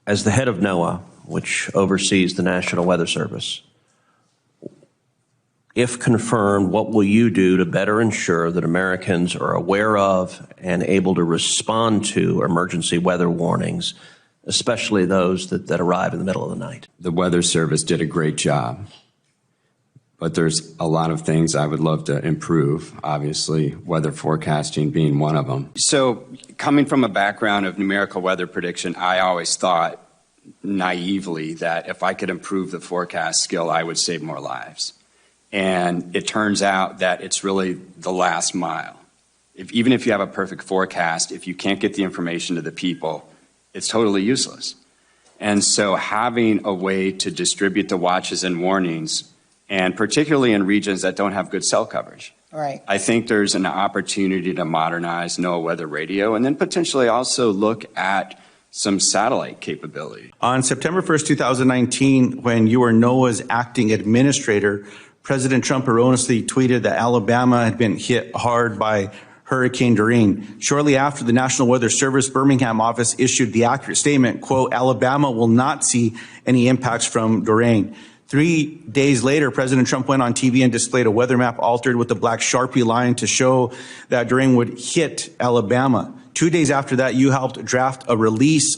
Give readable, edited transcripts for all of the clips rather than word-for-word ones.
As the head of NOAA, which oversees the National Weather Service, if confirmed, what will you do to better ensure that Americans are aware of and able to respond to emergency weather warnings, especially those that arrive in the middle of the night? The Weather Service did a great job, but there's a lot of things I would love to improve, obviously, weather forecasting being one of them. So coming from a background of numerical weather prediction, I always thought naively that if I could improve the forecast skill, I would save more lives. And it turns out that it's really the last mile. Even if you have a perfect forecast, if you can't get the information to the people, it's totally useless. And so having a way to distribute the watches and warnings, and particularly in regions that don't have good cell coverage, right, I think there's an opportunity to modernize NOAA weather radio and then potentially also look at some satellite capability. On September 1st, 2019, when you were NOAA's acting administrator, President Trump erroneously tweeted that Alabama had been hit hard by Hurricane Dorian. Shortly after, the National Weather Service Birmingham office issued the accurate statement, quote, Alabama will not see any impacts from Dorian. 3 days later, President Trump went on TV and displayed a weather map altered with the black Sharpie line to show that Dorian would hit Alabama. 2 days after that, you helped draft a release,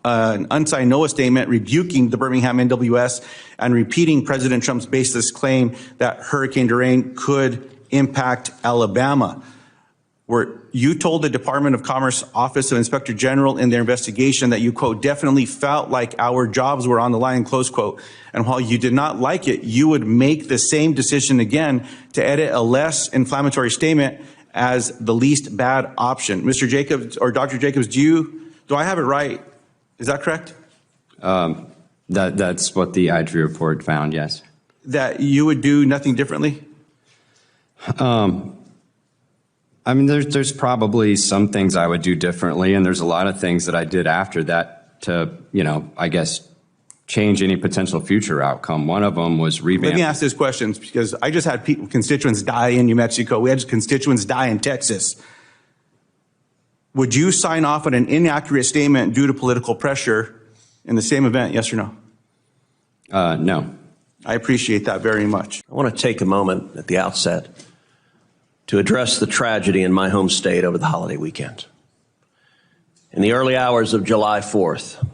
an unsigned NOAA statement rebuking the Birmingham NWS and repeating President Trump's baseless claim that Hurricane Dorian could impact Alabama. You told the Department of Commerce Office of Inspector General in their investigation that you, quote, definitely felt like our jobs were on the line, close quote. And while you did not like it, you would make the same decision again to edit a less inflammatory statement as the least bad option. Mr. Jacobs or Dr. Jacobs, do I have it right? Is that correct? That's what the IG report found, yes. That you would do nothing differently? I mean, there's probably some things I would do differently, and there's a lot of things that I did after that to, I guess, change any potential future outcome. One of them was revamp. Let me ask this question, because I just had constituents die in New Mexico. We had constituents die in Texas. Would you sign off on an inaccurate statement due to political pressure in the same event, yes or no? No. I appreciate that very much. I want to take a moment at the outset to address the tragedy in my home state over the holiday weekend. In the early hours of July 4th,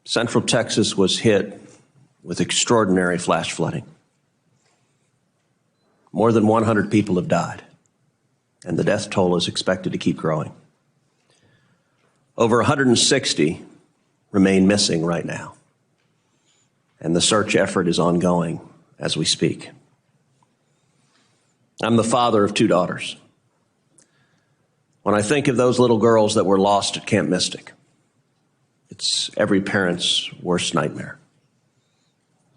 Central Texas was hit with extraordinary flash flooding. More than 100 people have died, and the death toll is expected to keep growing. Over 160 remain missing right now, and the search effort is ongoing as we speak. I'm the father of 2 daughters. When I think of those little girls that were lost at Camp Mystic, it's every parent's worst nightmare.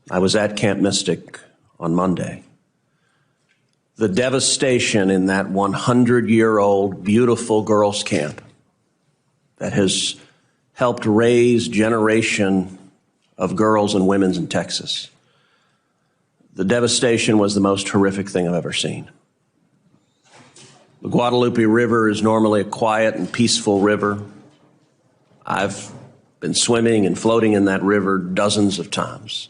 I was at Camp Mystic on Monday. The devastation in that 100-year-old beautiful girls' camp that has helped raise a generation of girls and women in Texas. The devastation was the most horrific thing I've ever seen. The Guadalupe River is normally a quiet and peaceful river. I've been swimming and floating in that river dozens of times.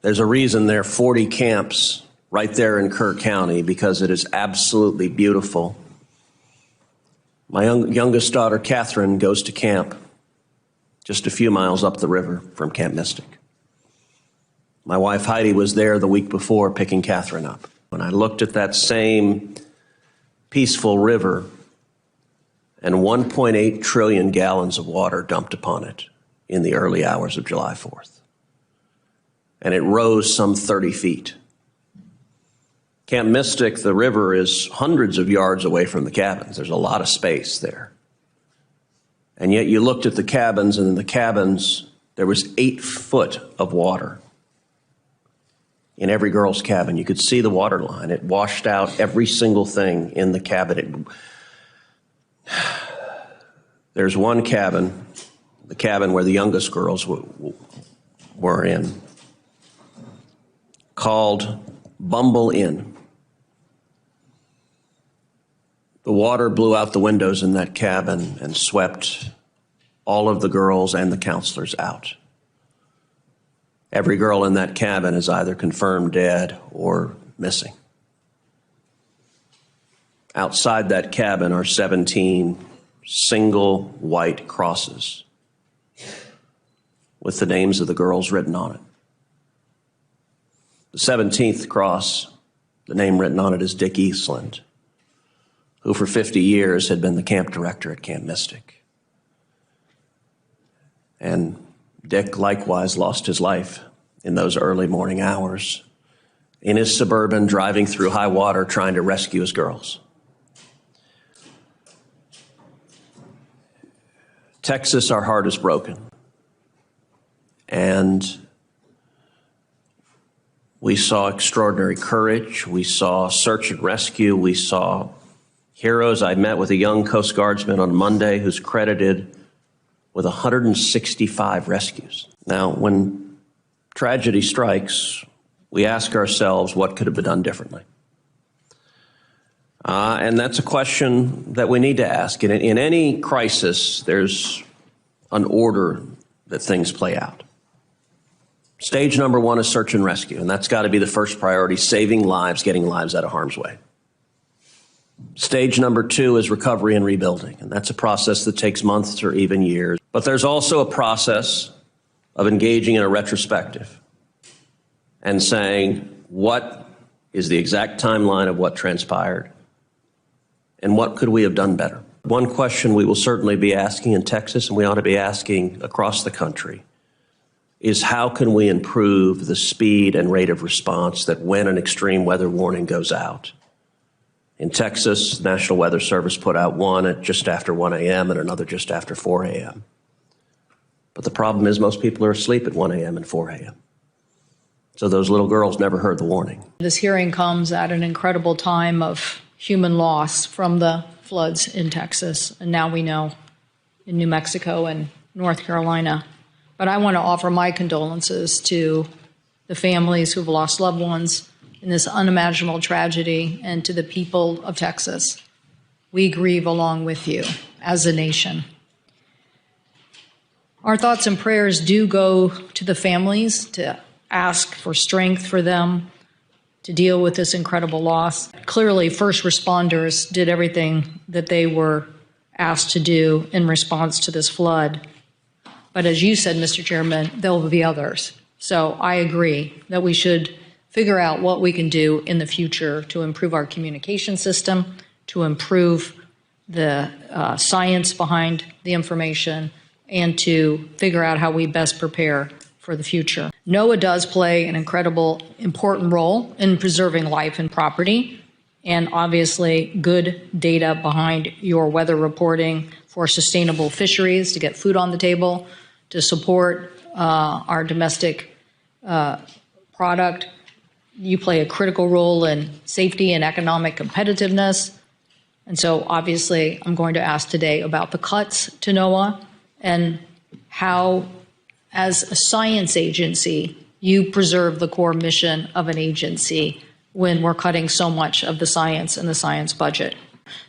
There's a reason there are 40 camps right there in Kerr County, because it is absolutely beautiful. My youngest daughter, Catherine, goes to camp just a few miles up the river from Camp Mystic. My wife, Heidi, was there the week before picking Catherine up. When I looked at that same peaceful river and 1.8 trillion gallons of water dumped upon it in the early hours of July 4th, and it rose some 30 feet. Camp Mystic, the river, is hundreds of yards away from the cabins. There's a lot of space there. And yet you looked at the cabins, and in the cabins, there was 8 foot of water. In every girl's cabin, you could see the water line. It washed out every single thing in the cabin. There's one cabin, the cabin where the youngest girls were in, called Bumble Inn. The water blew out the windows in that cabin and swept all of the girls and the counselors out. Every girl in that cabin is either confirmed dead or missing. Outside that cabin are 17 single white crosses with the names of the girls written on it. The 17th cross, the name written on it is Dick Eastland, who for 50 years had been the camp director at Camp Mystic. And Dick likewise lost his life in those early morning hours in his Suburban, driving through high water trying to rescue his girls. Texas, our heart is broken. And we saw extraordinary courage. We saw search and rescue. We saw heroes. I met with a young Coast Guardsman on Monday who's credited with 165 rescues. Now, when tragedy strikes, we ask ourselves, what could have been done differently? And that's a question that we need to ask. In any crisis, there's an order that things play out. Stage number one is search and rescue, and that's got to be the first priority, saving lives, getting lives out of harm's way. Stage number two is recovery and rebuilding, and that's a process that takes months or even years. But there's also a process of engaging in a retrospective and saying, what is the exact timeline of what transpired? And what could we have done better? One question we will certainly be asking in Texas, and we ought to be asking across the country, is how can we improve the speed and rate of response that when an extreme weather warning goes out? In Texas, the National Weather Service put out one at just after 1 a.m. and another just after 4 a.m. But the problem is most people are asleep at 1 a.m. and 4 a.m. So those little girls never heard the warning. This hearing comes at an incredible time of human loss from the floods in Texas, and now we know in New Mexico and North Carolina. But I want to offer my condolences to the families who've lost loved ones in this unimaginable tragedy, and to the people of Texas. We grieve along with you as a nation. Our thoughts and prayers do go to the families, to ask for strength for them to deal with this incredible loss. Clearly, first responders did everything that they were asked to do in response to this flood. But as you said, Mr. Chairman, there will be others. So I agree that we should figure out what we can do in the future to improve our communication system, to improve the science behind the information, and to figure out how we best prepare for the future. NOAA does play an incredible, important role in preserving life and property, and obviously good data behind your weather reporting for sustainable fisheries to get food on the table, to support our domestic product. You play a critical role in safety and economic competitiveness. And so obviously I'm going to ask today about the cuts to NOAA and how, as a science agency, you preserve the core mission of an agency when we're cutting so much of the science and the science budget.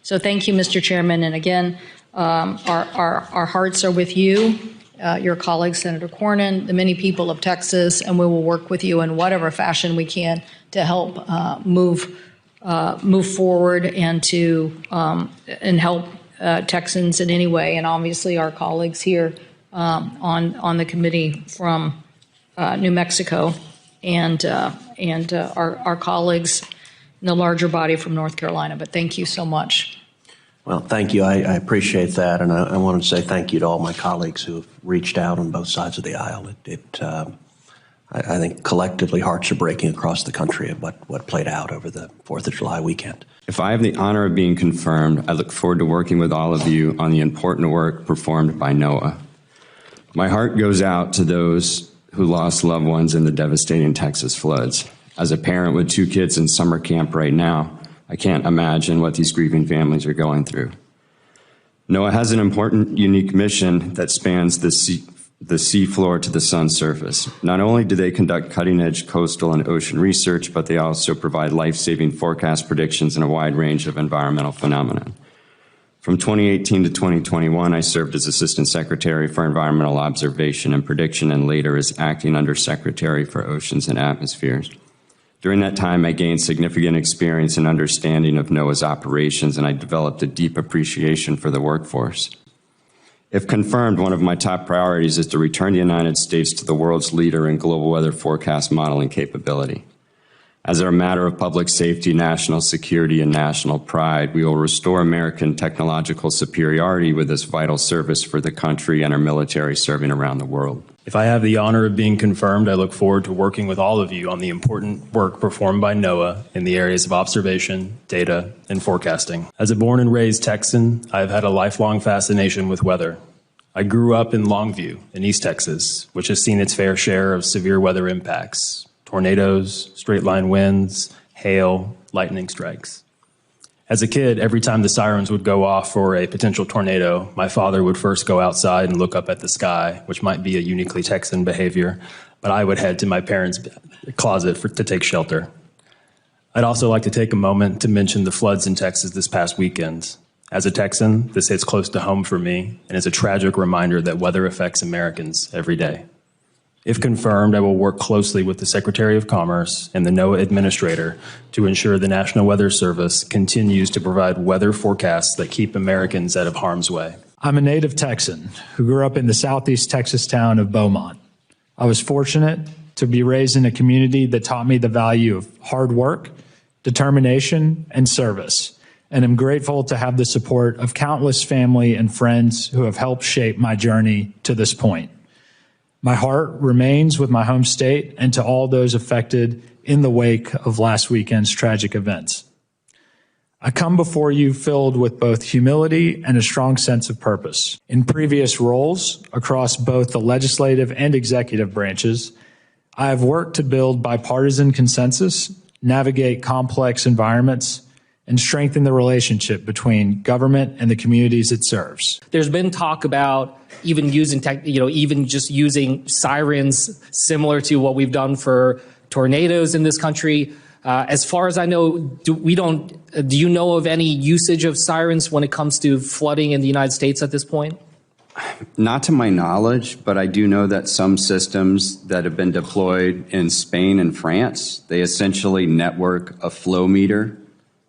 So thank you, Mr. Chairman. And again, our hearts are with you, your colleague, Senator Cornyn, the many people of Texas, and we will work with you in whatever fashion we can to help move forward and to and help Texans in any way, and obviously our colleagues here on the committee from New Mexico and our colleagues in the larger body from North Carolina. But thank you so much. Well, thank you. I appreciate that, and I want to say thank you to all my colleagues who have reached out on both sides of the aisle. I think collectively hearts are breaking across the country at what played out over the 4th of July weekend. If I have the honor of being confirmed, I look forward to working with all of you on the important work performed by NOAA. My heart goes out to those who lost loved ones in the devastating Texas floods. As a parent with 2 kids in summer camp right now, I can't imagine what these grieving families are going through. NOAA has an important, unique mission that spans the sea floor to the sun's surface. Not only do they conduct cutting-edge coastal and ocean research, but they also provide life-saving forecast predictions in a wide range of environmental phenomena. From 2018 to 2021, I served as Assistant Secretary for Environmental Observation and Prediction and later as Acting Undersecretary for Oceans and Atmospheres. During that time, I gained significant experience and understanding of NOAA's operations, and I developed a deep appreciation for the workforce. If confirmed, one of my top priorities is to return the United States to the world's leader in global weather forecast modeling capability. As a matter of public safety, national security, and national pride, we will restore American technological superiority with this vital service for the country and our military serving around the world. If I have the honor of being confirmed, I look forward to working with all of you on the important work performed by NOAA in the areas of observation, data, and forecasting. As a born and raised Texan, I have had a lifelong fascination with weather. I grew up in Longview in East Texas, which has seen its fair share of severe weather impacts: tornadoes, straight-line winds, hail, lightning strikes. As a kid, every time the sirens would go off for a potential tornado, my father would first go outside and look up at the sky, which might be a uniquely Texan behavior, but I would head to my parents' closet to take shelter. I'd also like to take a moment to mention the floods in Texas this past weekend. As a Texan, this hits close to home for me and is a tragic reminder that weather affects Americans every day. If confirmed, I will work closely with the Secretary of Commerce and the NOAA Administrator to ensure the National Weather Service continues to provide weather forecasts that keep Americans out of harm's way. I'm a native Texan who grew up in the southeast Texas town of Beaumont. I was fortunate to be raised in a community that taught me the value of hard work, determination, and service, and I'm grateful to have the support of countless family and friends who have helped shape my journey to this point. My heart remains with my home state and to all those affected in the wake of last weekend's tragic events. I come before you filled with both humility and a strong sense of purpose. In previous roles across both the legislative and executive branches, I have worked to build bipartisan consensus, navigate complex environments, and strengthen the relationship between government and the communities it serves. There's been talk about even using even just using sirens similar to what we've done for tornadoes in this country. As far as I know, do you know of any usage of sirens when it comes to flooding in the United States at this point? Not to my knowledge, but I do know that some systems that have been deployed in Spain and France, they essentially network a flow meter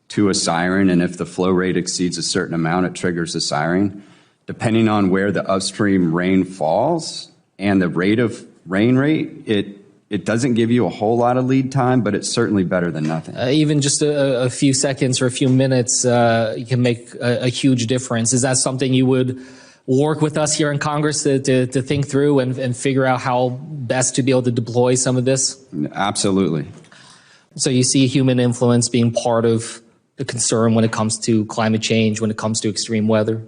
to a siren, and if the flow rate exceeds a certain amount, it triggers the siren. Depending on where the upstream rain falls and the rate of rain rate, it doesn't give you a whole lot of lead time, but it's certainly better than nothing. Even just a few seconds or a few minutes you can make a huge difference. Is that something you would work with us here in Congress to think through and figure out how best to be able to deploy some of this? Absolutely. So you see human influence being part of the concern when it comes to climate change, when it comes to extreme weather?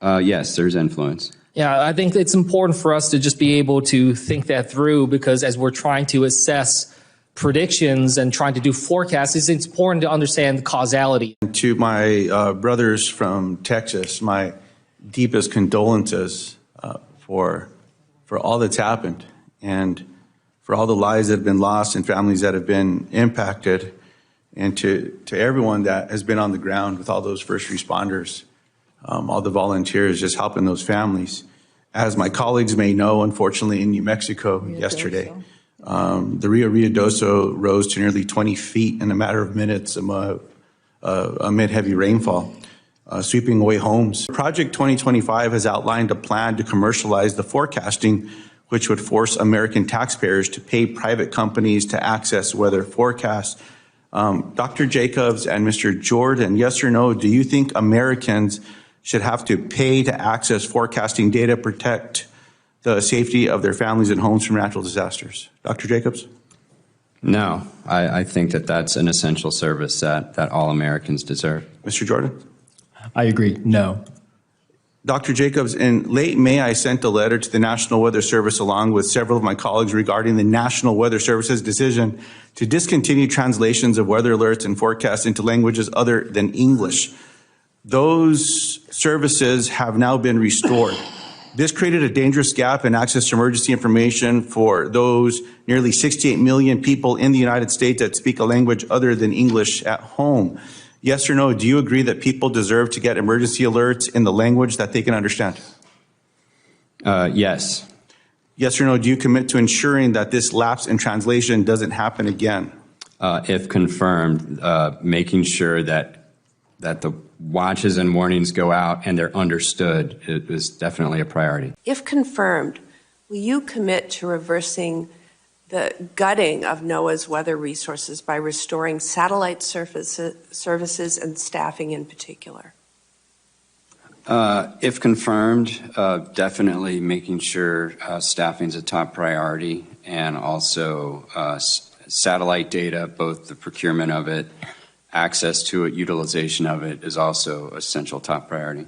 Yes, there's influence. Yeah, I think it's important for us to just be able to think that through, because as we're trying to assess predictions and trying to do forecasts, it's important to understand the causality. To my brothers from Texas, my deepest condolences for all that's happened and for all the lives that have been lost and families that have been impacted, and to everyone that has been on the ground with all those first responders, all the volunteers just helping those families. As my colleagues may know, unfortunately in New Mexico yesterday, the Rio Ruidoso rose to nearly 20 feet in a matter of minutes amid heavy rainfall, sweeping away homes. Project 2025 has outlined a plan to commercialize the forecasting, which would force American taxpayers to pay private companies to access weather forecasts. Dr. Jacobs and Mr. Jordan, yes or no, do you think Americans should have to pay to access forecasting data, protect the safety of their families and homes from natural disasters? Dr. Jacobs? No, I think that that's an essential service that all Americans deserve. Mr. Jordan? I agree, no. Dr. Jacobs, in late May, I sent a letter to the National Weather Service along with several of my colleagues regarding the National Weather Service's decision to discontinue translations of weather alerts and forecasts into languages other than English. Those services have now been restored. This created a dangerous gap in access to emergency information for those nearly 68 million people in the United States that speak a language other than English at home. Yes or no, do you agree that people deserve to get emergency alerts in the language that they can understand? Yes. Yes or no, do you commit to ensuring that this lapse in translation doesn't happen again? If confirmed, making sure that the watches and warnings go out and they're understood is definitely a priority. If confirmed, will you commit to reversing the gutting of NOAA's weather resources by restoring satellite services and staffing in particular? If confirmed, definitely making sure staffing is a top priority, and also satellite data, both the procurement of it, access to it, utilization of it is also essential top priority.